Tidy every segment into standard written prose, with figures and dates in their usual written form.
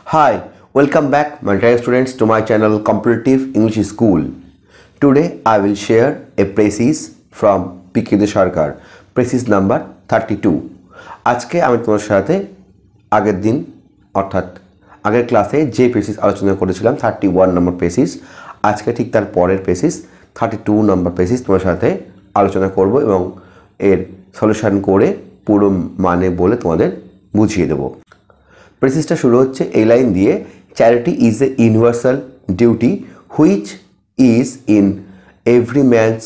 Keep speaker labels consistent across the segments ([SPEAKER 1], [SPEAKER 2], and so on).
[SPEAKER 1] Hi, welcome back my dear students to my channel Competitive English School. Today I will share a precis from P.K. Sarkar, precis number 32. আজকে আমি তোমার সাথে আগের দিন অর্থাৎ আগের ক্লাসে যে প্রেসিস আলোচনা করেছিলাম 31 নম্বর প্রেসিস, আজকে ঠিক তার পরের প্রেসিস 32 নম্বর প্রেসিস তোমার সাথে আলোচনা করব এবং এর সলিউশন করে পুরো মানে বলে তোমাদের বুঝিয়ে দেব। প্রেসিসটা শুরু হচ্ছে এই লাইন দিয়ে, charity is a universal duty which is in every man's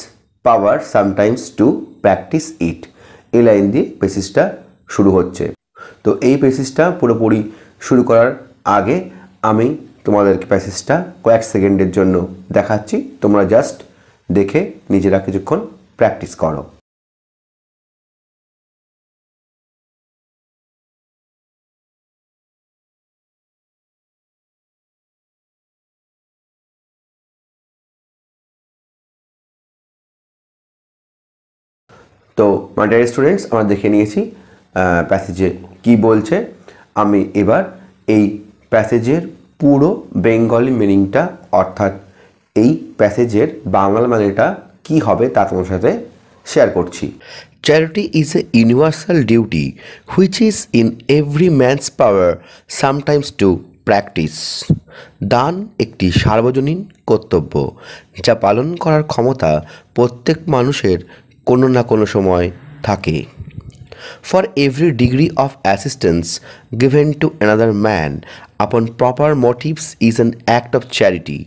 [SPEAKER 1] power sometimes to practise it. এই লাইন দিয়ে প্রেসিসটা শুরু হচ্ছে। তো এই প্রেসিসটা পুরোপুরি শুরু করার আগে আমি তোমাদেরকে প্যাসেজটা কয়েক সেকেন্ডের জন্য দেখাচ্ছি, তোমরা জাস্ট দেখে নিজেরা কিছুক্ষণ প্র্যাকটিস করো। তো মাই ডিয়ার স্টুডেন্টস, আমরা দেখে নিয়েছি প্যাসেজে কি বলছে। আমি এবার এই প্যাসেজের পুরো বেঙ্গলি মিনিংটা অর্থাৎ এই প্যাসেজের বাংলা মানেটা কি হবে তা তোমার সাথে শেয়ার করছি। Charity is a universal duty which is in every man's power sometimes to practise. দান একটি সার্বজনীন কর্তব্য যা পালন করার ক্ষমতা প্রত্যেক মানুষের কোনো না কোনো সময় থাকে। For every degree of assistance given to another man upon proper motives is an act of charity,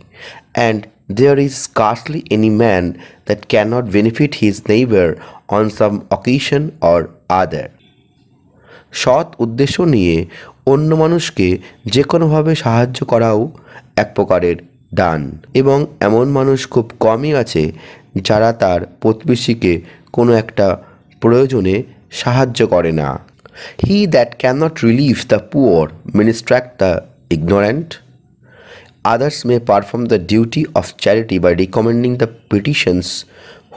[SPEAKER 1] and there is scarcely any man that cannot benefit his neighbor on some occasion or other. সৎ উদ্দেশ্য নিয়ে অন্য মানুষকে যে কোনোভাবে সাহায্য করাও এক প্রকারের দান, এবং এমন মানুষ খুব কমই আছে যারা তার প্রতিবেশীকে কোনো একটা প্রয়োজনে সাহায্য করে না। He that cannot relieve the poor may instruct the ignorant. Others may perform the duty of charity by recommending the petitions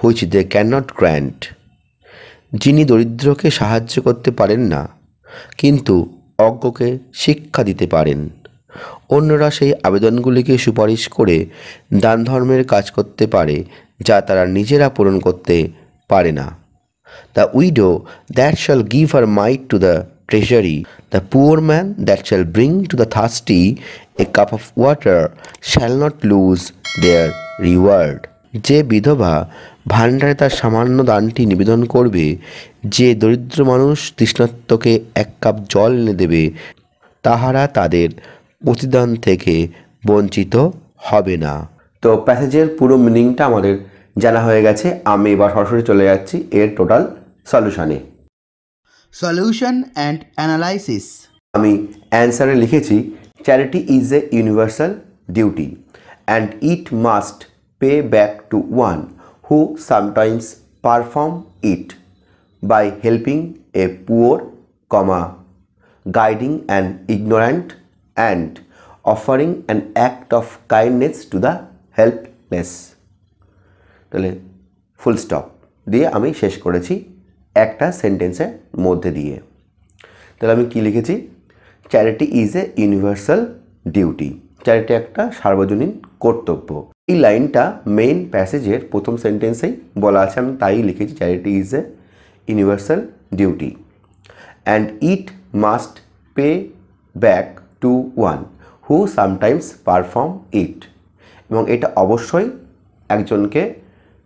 [SPEAKER 1] which they cannot grant. যিনি দরিদ্রকে সাহায্য করতে পারেন না কিন্তু অজ্ঞকে শিক্ষা দিতে পারেন, অন্যরা সেই আবেদনগুলিকে সুপারিশ করে দান ধর্মের কাজ করতে পারে যা তারা নিজেরা পূরণ করতে পারে না। The widow that shall give her mite to the treasury, the poor man that shall bring to the thirsty a cup of water shall not lose their reward. যে বিধবা ভাণ্ডারে তার সামান্য দানটি নিবেদন করবে, যে দরিদ্র মানুষ তৃষ্ণার্তকে এক কাপ জল এনে দেবে, তাহারা তাদের প্রতিদান থেকে বঞ্চিত হবে না। তো প্যাসেজের পুরো মিনিংটা আমাদের জানা হয়ে গেছে। আমি এবার সরাসরি চলে যাচ্ছি এর টোটাল সলিউশনে।
[SPEAKER 2] Solution and analysis.
[SPEAKER 1] আমি অ্যান্সারে লিখেছি, charity is a universal duty and it must pay back to one who sometimes perform it by helping a poor, guiding an ignorant and offering an act of kindness to the helpless. তাহলে full stop দিয়ে আমি শেষ করেছি একটা সেন্টেন্সের মধ্যে দিয়ে। তাহলে আমি কি লিখেছি, charity is a universal duty, charity একটা সার্বজনীন কর্তব্য। এই লাইনটা মেইন প্যাসেজের প্রথম সেন্টেন্সেই বলা আছে, আমি তাই লিখেছি charity is a universal duty and it must pay back to one who sometimes perform it, এবং এটা অবশ্যই একজনকে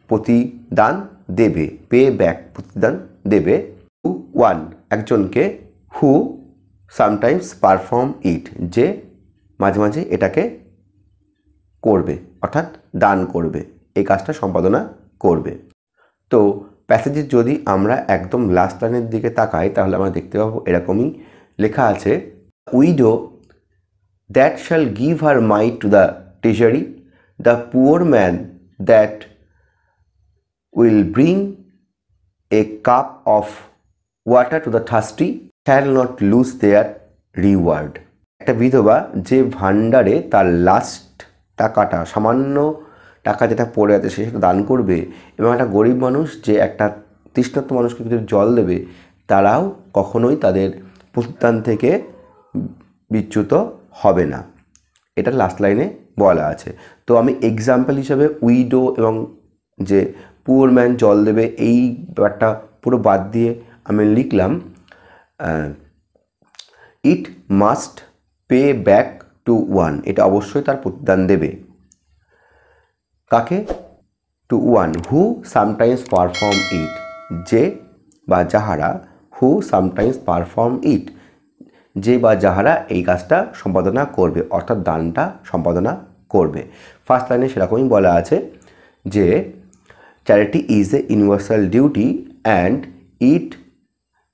[SPEAKER 1] প্রতিদান দেবে, পে ব্যাক প্রতিদান দেবে, টু ওয়ান একজনকে, হু সামটাইমস পারফর্ম ইট যে মাঝে মাঝে এটাকে করবে অর্থাৎ দান করবে, এই কাজটা সম্পাদনা করবে। তো প্যাসেজের যদি আমরা একদম লাস্ট লাইনের দিকে তাকাই তাহলে আমরা দেখতে পাবো এরকমই লেখা আছে, widow that shall give her mite to the treasury, the poor man that will bring a cup of water to the thirsty shall not lose their reward. একটা বিধবা যে ভাণ্ডারে তার লাস্ট টাকাটা, সামান্য টাকা যেটা পড়ে আছে সেটা দান করবে, এবং একটা গরিব মানুষ যে একটা তৃষ্ণার্ত মানুষকে কিছু জল দেবে, তারাও কখনোই তাদের প্রতিদান থেকে বিচ্যুত হবে না, এটা লাস্ট লাইনে বলা আছে। তো আমি এক্সাম্পল হিসাবে উইডো এবং যে পুয়ার ম্যান জল দেবে এই ব্যাপারটা পুরো বাদ দিয়ে আমি লিখলাম it must pay back to one, এটা অবশ্যই তার প্রতিদান দেবে। কাকে? To one who sometimes perform it, যে বা যাহারা, হু সামটাইমস পারফর্ম ইট, যে বা যাহারা এই কাজটা সম্পাদনা করবে, অর্থাৎ দানটা সম্পাদনা করবে। ফার্স্ট লাইনে সেরকমই বলা আছে যে charity is a universal duty and it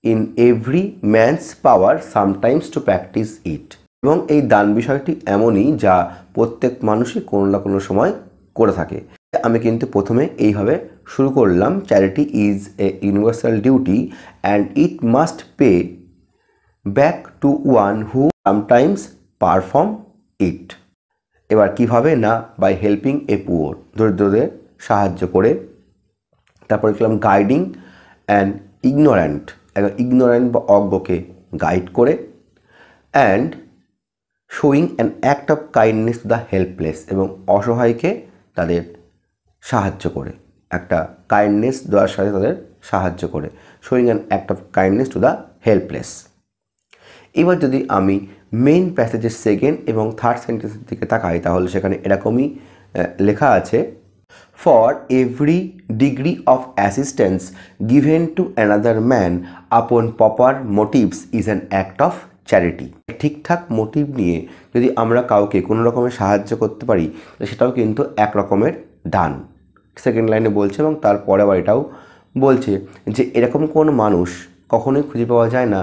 [SPEAKER 1] in every man's power sometimes to practise it, এবং এই দান বিষয়টি এমনই যা প্রত্যেক মানুষই কোনো না কোনো সময় করে থাকে। আমি কিন্তু প্রথমে এইভাবে শুরু করলাম, charity is a universal duty and it must pay back to one who sometimes perform it. এবার কিভাবে? না বাই হেল্পিং এ পুয়ার, দরিদ্রদের সাহায্য করে। তারপরে লিখলাম গাইডিং অ্যান্ড ইগনোরেন্ট, একজন ইগনোরেন্ট বা অজ্ঞকে গাইড করে। And showing an act of kindness to the helpless, এবং অসহায়কে তাদের সাহায্য করে, একটা কাইন্ডনেস দেওয়ার সাথে তাদের সাহায্য করে, showing an act of kindness to the helpless. এবার যদি আমি মেইন প্যাসেজের সেকেন্ড এবং থার্ড সেন্টেন্সের দিকে তাকাই তাহলে সেখানে এরকমই লেখা আছে, for every degree of assistance given to another man upon proper motives is an act of charity. ঠিকঠাক মোটিভ নিয়ে যদি আমরা কাউকে কোনো রকমের সাহায্য করতে পারি সেটাও কিন্তু এক রকমের দান। সেকেন্ড লাইনে বলছে এবং তারপরে আবার এটাও বলছে যে এরকম কোনো মানুষ কখনোই খুঁজে পাওয়া যায় না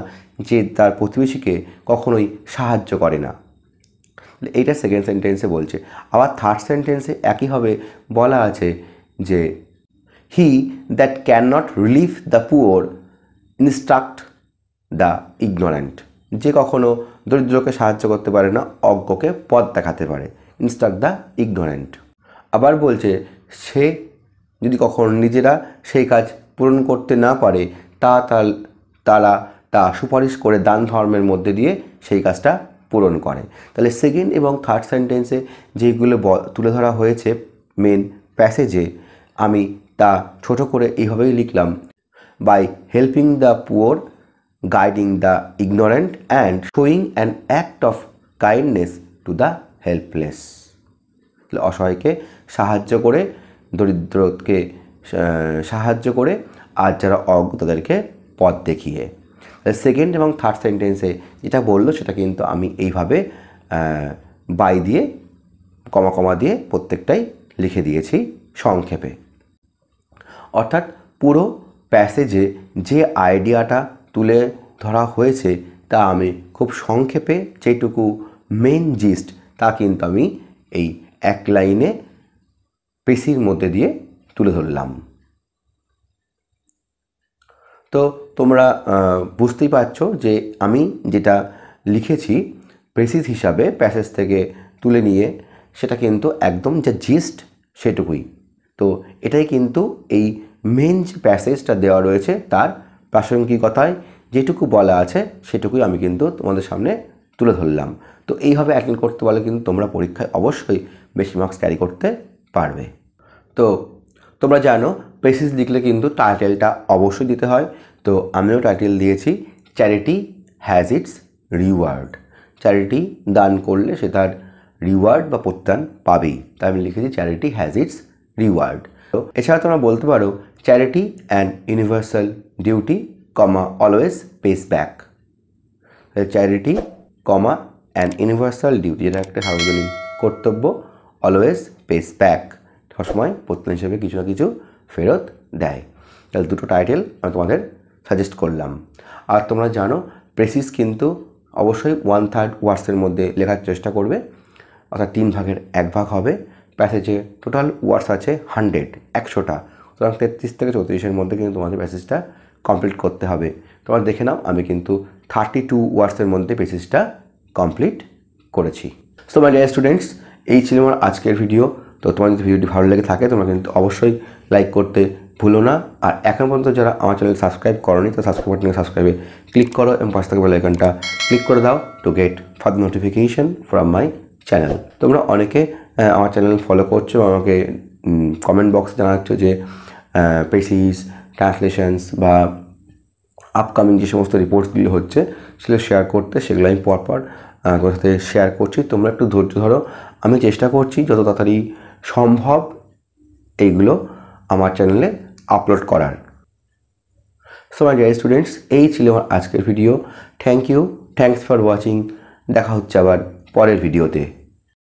[SPEAKER 1] যে তার প্রতিবেশীকে কখনোই সাহায্য করে না। এইটা সেকেন্ড সেন্টেন্সে বলছে। আবার থার্ড সেন্টেন্সে একইভাবে বলা আছে যে he that can not relieve the poor instruct the ignorant, যে কখনো দরিদ্রকে সাহায্য করতে পারে না অজ্ঞকে পথ দেখাতে পারে, ইনস্ট্রাক্ট দ্য ইগনোরেন্ট। আবার বলছে সে যদি কখনো নিজেরা সেই কাজ পূরণ করতে না পারে তারা তা সুপারিশ করে দান ধর্মের মধ্যে দিয়ে সেই কাজটা পূরণ করে। তাহলে সেকেন্ড এবং থার্ড সেন্টেন্সে যেগুলো তুলে ধরা হয়েছে মেন প্যাসেজে আমি তা ছোট করে এইভাবেই লিখলাম, by helping the poor, guiding the ignorant and showing an act of kindness to the helpless. অসহায়কে সাহায্য করে, দরিদ্রকে সাহায্য করে, আর যারা অজ্ঞ তাদেরকে পথ দেখিয়ে। সেকেন্ড এবং থার্ড সেন্টেন্সে যেটা বললো সেটা কিন্তু আমি এইভাবে বাই দিয়ে কমা কমা দিয়ে প্রত্যেকটাই লিখে দিয়েছি সংক্ষেপে। অর্থাৎ পুরো প্যাসেজে যে আইডিয়াটা তুলে ধরা হয়েছে তা আমি খুব সংক্ষেপে যেটুকু মেন জিস্ট তা কিন্তু আমি এই এক লাইনে পেসির মধ্যে দিয়ে তুলে ধরলাম। তো তোমরা বুঝতেই পারছো যে আমি যেটা লিখেছি প্রেসিস হিসাবে প্যাসেজ থেকে তুলে নিয়ে সেটা কিন্তু একদম যা জিস্ট সেটুকুই। তো এটাই কিন্তু এই মেন যে প্যাসেজটা দেওয়া রয়েছে তার প্রাসঙ্গিকতায় যেটুকু বলা আছে সেটুকুই আমি কিন্তু তোমাদের সামনে তুলে ধরলাম। তো এইভাবে অ্যাটেন্ড করতে পারলে কিন্তু তোমরা পরীক্ষায় অবশ্যই বেশি মার্কস ক্যারি করতে পারবে। তো তোমরা জানো প্রেসিস লিখলে কিন্তু টাইটেলটা অবশ্যই দিতে হয়। তো আমিও টাইটেল দিয়েছি charity has its reward. Charity দান করলে সে তার রিওয়ার্ড বা প্রত্যান পাবেই, তাই আমি লিখেছি চ্যারিটি হ্যাজ ইটস রিওয়ার্ড। তো এছাড়া তোমরা বলতে পারো charity and universal duty comma always pace back. Charity comma and universal duty, যেটা একটা সার্বজনীন কর্তব্য, অলওয়েজ পেস ব্যাক, সবসময় প্রত্যান হিসেবে কিছু না কিছু ফেরত দেয়। তাহলে দুটো টাইটেল আমি তোমাদের সাজেস্ট করলাম। আর তোমরা জানো প্রেসিস কিন্তু অবশ্যই 1/3 ওয়ার্ডসের মধ্যে লেখার চেষ্টা করবে, অর্থাৎ 3 ভাগের 1 ভাগ হবে। প্যাসেজে টোটাল ওয়ার্ডস আছে 100টা, সুতরাং 33 থেকে 34-এর মধ্যে কিন্তু তোমাদের প্যাসেজটা কমপ্লিট করতে হবে। তোমরা দেখে নাও আমি কিন্তু 32 ওয়ার্ডসের মধ্যে প্যাসেজটা কমপ্লিট করেছি। সো মাই ডিয়ার স্টুডেন্টস, এই ছিল আমার আজকের ভিডিও। তো তোমার যদি ভিডিওটি ভালো লেগে থাকে তোমরা কিন্তু অবশ্যই লাইক করতে ভুলো না। আর এখন পর্যন্ত যারা আমার চ্যানেল সাবস্ক্রাইব করোনি তো সাবস্ক্রাইব বাটনে সাবস্ক্রাইবে ক্লিক করো এবং পাশে থাকা বেল আইকনটা ক্লিক করে দাও to get further notification from my channel. তোমরা অনেকে আমার চ্যানেল ফলো করছো, আমাকে কমেন্ট বক্সে জানাচ্ছ যে পেসিস ট্রান্সলেশনস বা আপকামিং যে সমস্ত রিপোর্টসগুলো হচ্ছে সেগুলো শেয়ার করতে, সেগুলো আমি পরপর তোমার সাথে শেয়ার করছি। তোমরা একটু ধৈর্য ধরো, আমি চেষ্টা করছি যত তাড়াতাড়ি সম্ভব এইগুলো আমার চ্যানেলে আপলোড করার। সো মাই ডিয়ার স্টুডেন্টস, এই ছিল আমার আজকের video. Thank you, thanks for watching. দেখা হচ্ছে আবার পরের ভিডিওতে।